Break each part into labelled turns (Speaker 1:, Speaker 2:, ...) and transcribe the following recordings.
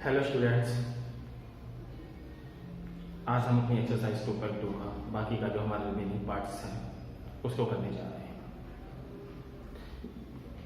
Speaker 1: Hello students, आज हम अपनी एक्सरसाइज 2.2 का बाकी का जो हमारे रिमेनिंग पार्ट्स हैं उसको करने जा रहे हैं।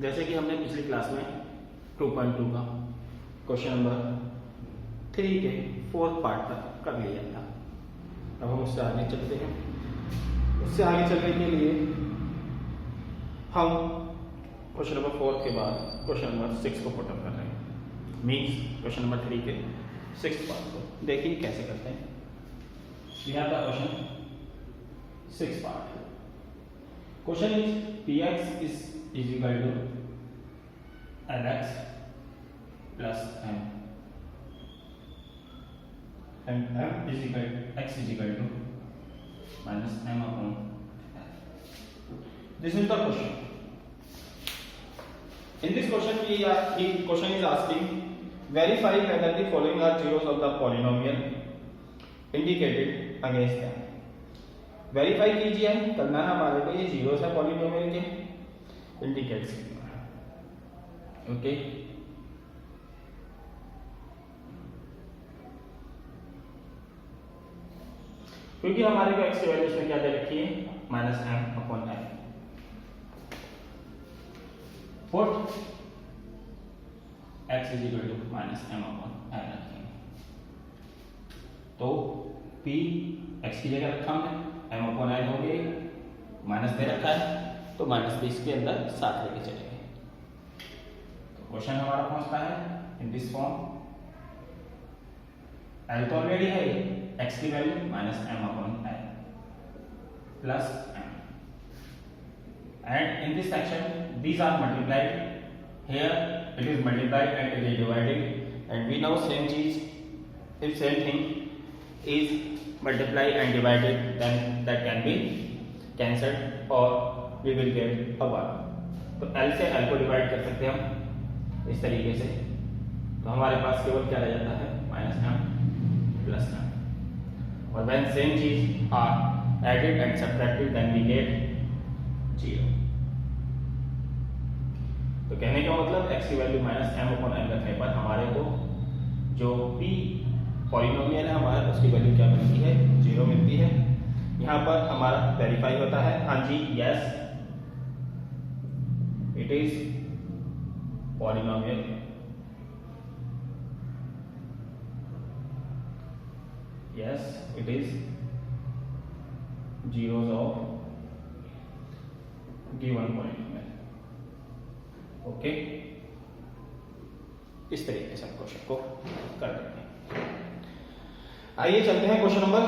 Speaker 1: जैसे कि हमने पिछली क्लास में 2.2 का क्वेश्चन नंबर 3 के 4th पार्ट तक कर लिया था। अब हम उससे आगे चलते हैं। उससे आगे चलने के लिए हम क्वेश्चन नंबर 4 के बाद क्वेश्चन नंबर 6 को पुट अप कर रहे हैं। मीन्स क्वेश्चन नंबर 3 के 6th पार्ट को देखिए कैसे करते हैं। यहाँ का question 6 part. Question is px is equal to lx plus m and m is equal x is equal to minus m upon l. This is the question. In this question the question is asking verify whether the following are zeros of the polynomial indicated against them. Verify कीजिए, करना है हमारे को ये zeros है polynomial के, indicate करना है। ओके, क्योंकि हमारे को एक्स की वैल्यू इसमें क्या दे रखी है, minus M upon L. Put X is equal to minus M upon L रखेंगे, तो पी एक्स की जगह रखा हमने, एम अपॉन एल हो गई, माइनस दे रखा है तो माइनस भी इसके अंदर साथ लेके चलेंगे। तो क्वेश्चन हमारा पहुंचता है इन दिस फॉर्म। एल तो ऑलरेडी है, एक्स की value minus M upon L plus M, and in this section these are multiplied, here it is multiplied and it is divided, and we know same चीज, if same thing is multiplied and divided, then that can be cancelled or we will get a 1. तो L से L को divide कर सकते हैं हम इस तरीके से, तो हमारे पास केवल क्या रह जाता है, माइनस एम प्लस एम, और when same चीज are added and subtracted then we get 0. तो कहने का मतलब x की value minus M upon M रखने पर हमारे को जो p पॉलिनोमियल है हमारा, उसकी वैल्यू क्या मिलती है, 0 मिलती है। यहाँ पर हमारा वेरीफाई होता है, हाँ जी, yes it is polynomial, yes it is zeros of given polynomial। Okay, इस तरीके से हम क्वेश्चन को कर देते हैं। आइए चलते हैं क्वेश्चन नंबर,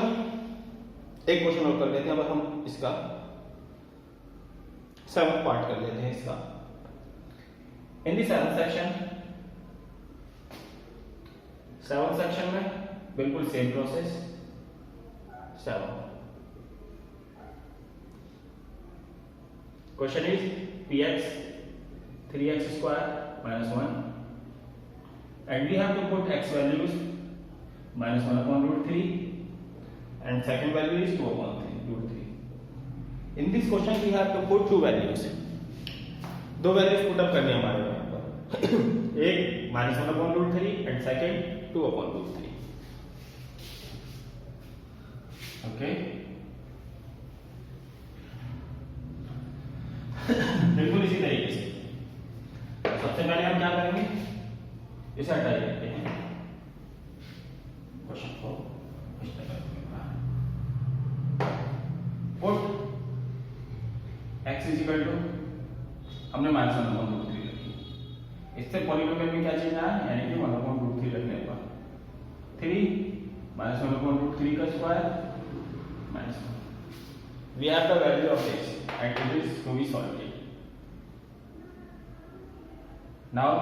Speaker 1: एक क्वेश्चन और कर लेते हैं, अब हम इसका 7th पार्ट कर लेते हैं इसका। इन दी 7th सेक्शन में बिल्कुल same process, 7 question is px 3x square minus 1 and we have to put x values minus 1 upon root 3 and second value is 2 upon root 3. In this question we have to put two values, दो values put up करनी है हमारे को यहाँ पर एक minus 1 upon root 3 and second 2 upon root 3। Okay, बिल्कुल इसी तरीके से सबसे पहले हम क्या करेंगे, इसे हटाई देते हैं क्वेश्चन को इस तरह put x is equal to, हमने माइनस 1 अपॉन रूट 3 रखी, इससे पॉलिनोमियल में क्या चेंज आया, यानी कि 1 अपॉन रूट 3 रखने पर 3 माइनस 1 अपॉन रूट 3 का square minus 1, we have the value of x and it is to be solved. Now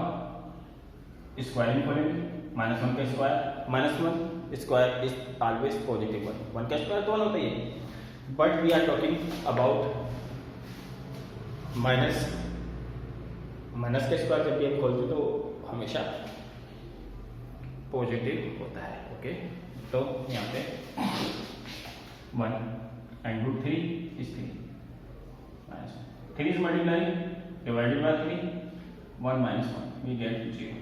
Speaker 1: squaring करेंगे, माइनस 1 का square, minus 1 square is always positive 1 का स्क्वायर तो 1 होता ही है, but we are talking about minus के square जब भी हम खोलते तो हमेशा पॉजिटिव होता है। ओके, तो यहाँ पे 1 and root 3 is 3 minus 3 is multiply divided by 3 1 minus 1 we get 0।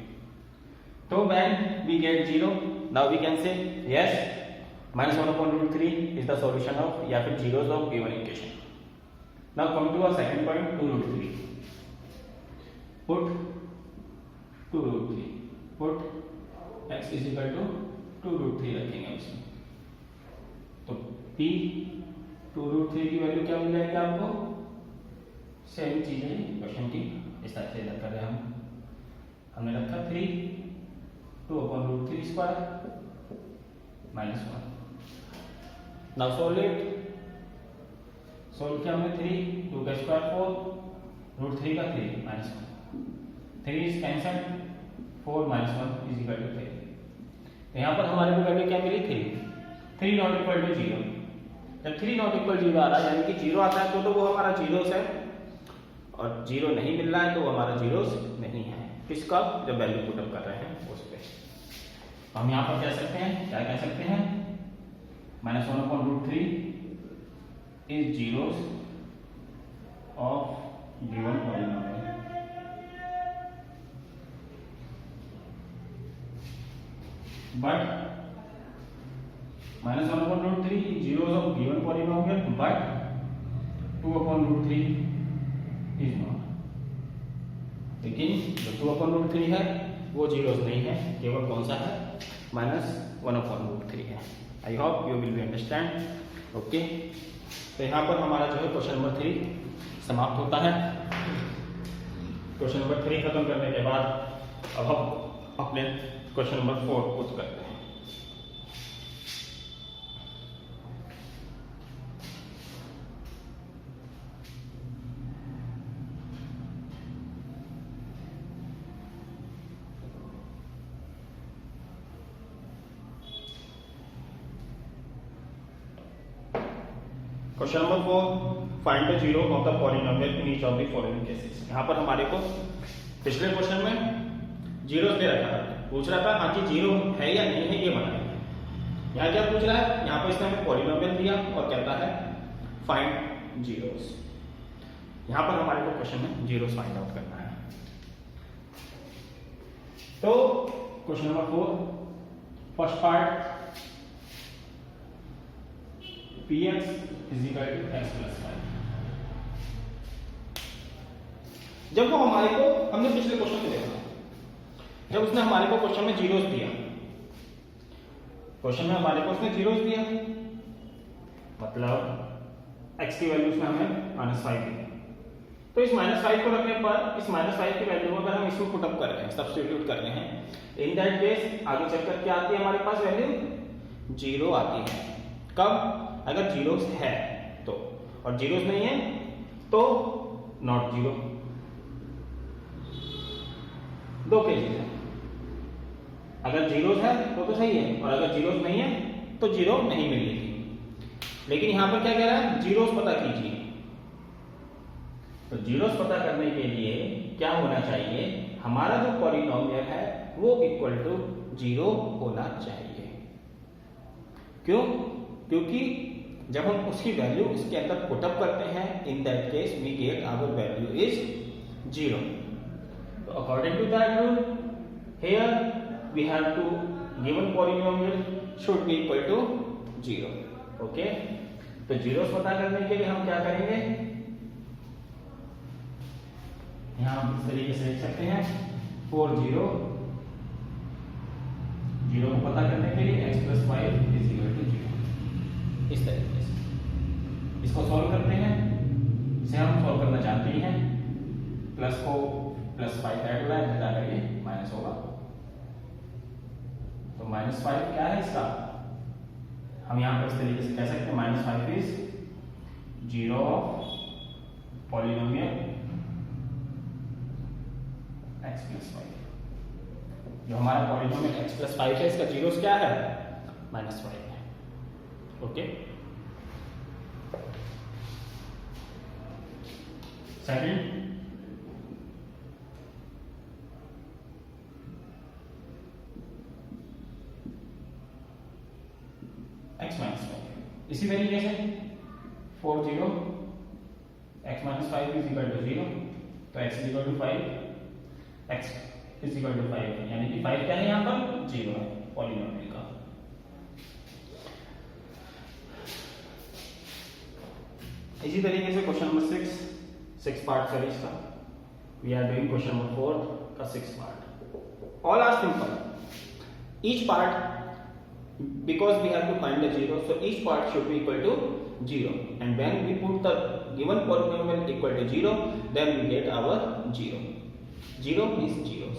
Speaker 1: So when we get 0, now we can say yes, minus 1 upon root 3 is the solution of या फिर zeros of given equation. Now come to our second point, 2 root 3. Put 2 root 3. Put x is equal to 2 root 3 रखेंगे उसमें. तो p 2 root 3 की value क्या मिल जाएगी आपको? Same चीज है क्वेश्चन की, इस तरह से रखा है हमने रखा 3 2 upon root 3 square minus 1. Now solve it. Solve किया हमने 3 2 का स्क्वायर 4 रूट 3 का 3 minus 1. 3 is cancelled, 4 minus 1 is equal to 3. तो यहाँ पर हमारे को वैल्यू क्या मिली? 3 नॉट इक्वल टू 0. जब 3 नॉट इक्वल 0 आ रहा है यानी कि 0 आता है तो वो हमारा जीरोस है, और 0 नहीं मिल रहा है तो वो हमारा जीरोस नहीं है. किसका? जब वैल्यू पुट अप कर रहे हैं उस पे. हम यहाँ पर कह सकते हैं, क्या कह सकते हैं? Minus 1 upon root 3 is zeros of given polynomial. But minus 1 upon root 3 is zeros of given polynomial, but 2 upon root 3 is not. लेकिन जो 2 अपॉन रूट 3 है वो जीरोस नहीं है, केवल कौन सा है? माइनस 1 अपॉन रूट 3 है. I hope you will be understand. Okay, तो यहाँ पर हमारा जो है क्वेश्चन नंबर 3 समाप्त होता है. क्वेश्चन नंबर 3 खत्म करने के बाद अब हम अपने क्वेश्चन नंबर 4 पुट करते हैं. Question number 4, find the zero of the polynomial in each of the following cases. यहाँ पर हमारे को पिछले क्वेश्चन में जीरो दे रखा था, पूछ रहा था हाँ जी जीरो है या नहीं है ये बताइए. यहाँ क्या पूछ रहा है? यहाँ पर इसने हमें पॉलिनोमियल दिया और कहता है फाइंड जीरोस. यहाँ पर हमारे को क्वेश्चन में जीरोस फाइंड आउट करना है. तो question number 4, first part px is equal to x plus 5. जब वो हमारे को, हमने पिछले क्वेश्चन में देखा, जब उसने हमारे को क्वेश्चन में जीरोस दिया, क्वेश्चन में हमारे को उसने जीरोस दिया, मतलब x की वैल्यू उसने हमें -5 दी. तो इस -5 को रखने पर इस -5 की वैल्यू अगर हम इसमें पुट अप कर रहे हैं, सब्स्टिट्यूट कर रहे हैं, इन दैट केस आगे चलकर क्या आती है हमारे पास वैल्यू? 0 आती है. कब? अगर जीरोस है तो, और जीरोस नहीं है तो नॉट जीरो. दो केसेस है, अगर जीरोस है तो सही है, और अगर जीरोस नहीं है तो जीरो नहीं मिल रही थी. लेकिन यहां पर क्या कह रहा है? जीरोस पता कीजिए. तो जीरोस पता करने के लिए क्या होना चाहिए? हमारा जो पॉलिनोमियल है वो इक्वल टू 0 होना चाहिए. क्यों? क्योंकि जब हम उसकी वैल्यू इसके अंदर पुटअप करते हैं, in that case we get our value is 0. तो according to that rule here we have to given polynomial should be equal to 0. Okay, तो जीरोस पता करने के लिए हम क्या करेंगे? यहां हम इस तरीके से लिख सकते हैं 4 0 0 को पता करने के लिए x plus 5 is equal to 0. इस तरीके से इसको सॉल्व करते हैं. इसे हम सॉल्व करना जानते ही हैं. प्लस को प्लस 5 ऐड हो रहा है, घटा कर ये माइनस होगा. तो -5 क्या है इसका? हम यहाँ पर इस तरीके से कह सकते हैं -5 is zero of polynomial x plus 5. जो हमारा पॉलिनोमियल x plus 5 है इसका जीरोस क्या है? -5 है. Okay, second x minus 5. इसी तरीके से 4 0 x minus 5 is equal to 0. तो x is equal to 5. x is equal to 5 है, यानी कि 5 क्या है यहाँ पर 0 है पॉलिनोमियल का। इसी तरीके से क्वेश्चन नंबर 6 पार्ट सीरीज का we are doing question number 4 का 6 part. All are simple, each part because we have to find the zero, so each part should be equal to 0, and when we put the given polynomial equal to 0, then we get our 0 means zeros,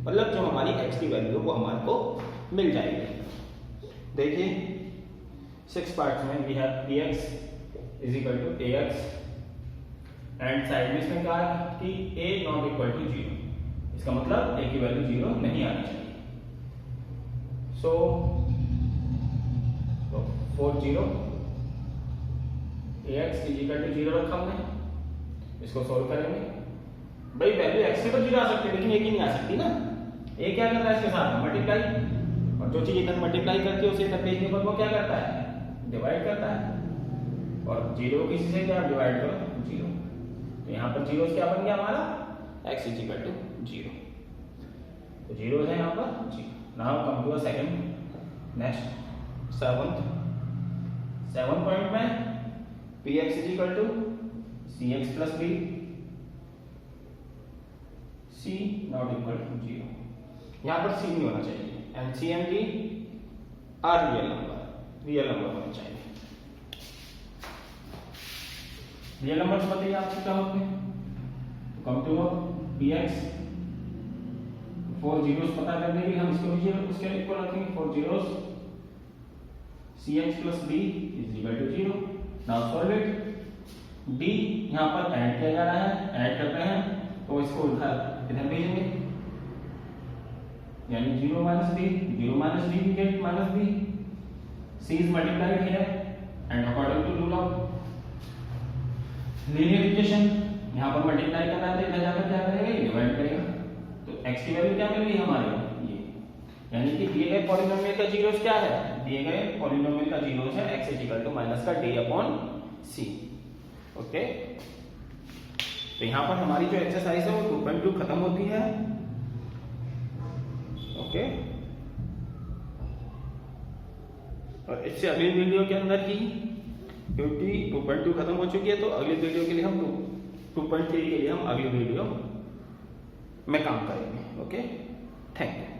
Speaker 1: मतलब जो हमारी x की value वो हमारे को मिल जाएगी। देखिए 6 parts में we have px is equal to ax and side में इसमें कहा कि a नॉट इक्वल टू 0, इसका मतलब a की वैल्यू 0 नहीं आनी चाहिए। सो 4 0 ax इज इक्वल टू 0 रखा हमने, इसको सोल्व करेंगे। भाई वैल्यू x की तो 0 आ सकती है लेकिन a की नहीं आ सकती ना। a क्या करता है इसके साथ मल्टीप्लाई, और जो चीज इधर मल्टीप्लाई करती है उसे इधर भेजने पर वो क्या करता है डिवाइड करता है, और 0 किसी से क्या डिवाइड करो 0, तो यहाँ पर 0 क्या बन गया हमारा x इज इक्वल टू 0, तो 0 है यहाँ पर 0। Now come to second next 7th point में px is equal to cx plus b, c not equal to 0, यहाँ पर c नहीं होना चाहिए, and c and d are real number होना चाहिए। रियल नंबर से बताइए आपको क्या होते हैं, कम टू px 4 zeros पता करने के लिए हम इसको भी उसके इक्वल रखेंगे, 4 zeros cx plus b is equal to 0। Now solve it. d यहाँ पर ऐड किया जा रहा है, ऐड कर रहे हैं तो इसको इधर भेजेंगे, यानी 0 minus b, 0 minus d we get minus b, c is multiplied here and according to rule of linear equation यहाँ पर मल्टीप्लाई करना है तो इधर जाकर क्या करेगा डिवाइड करेगा, तो x की वैल्यू क्या मिल गई हमारे ये, यानी कि दिए गए पॉलिनोमियल का जीरोस क्या है, दिए गए पॉलिनोमियल का जीरोस है x is equal to minus का d अपॉन c। ओके, तो यहाँ पर हमारी जो एक्सरसाइज है वो 2.2 खत्म होती है। ओके, और इससे अगली वीडियो के अंदर ही क्योंकि 2.2 खत्म हो चुकी है तो अगली वीडियो के लिए हम 2.3 के लिए हम अगली वीडियो में काम करेंगे। Okay, thank you.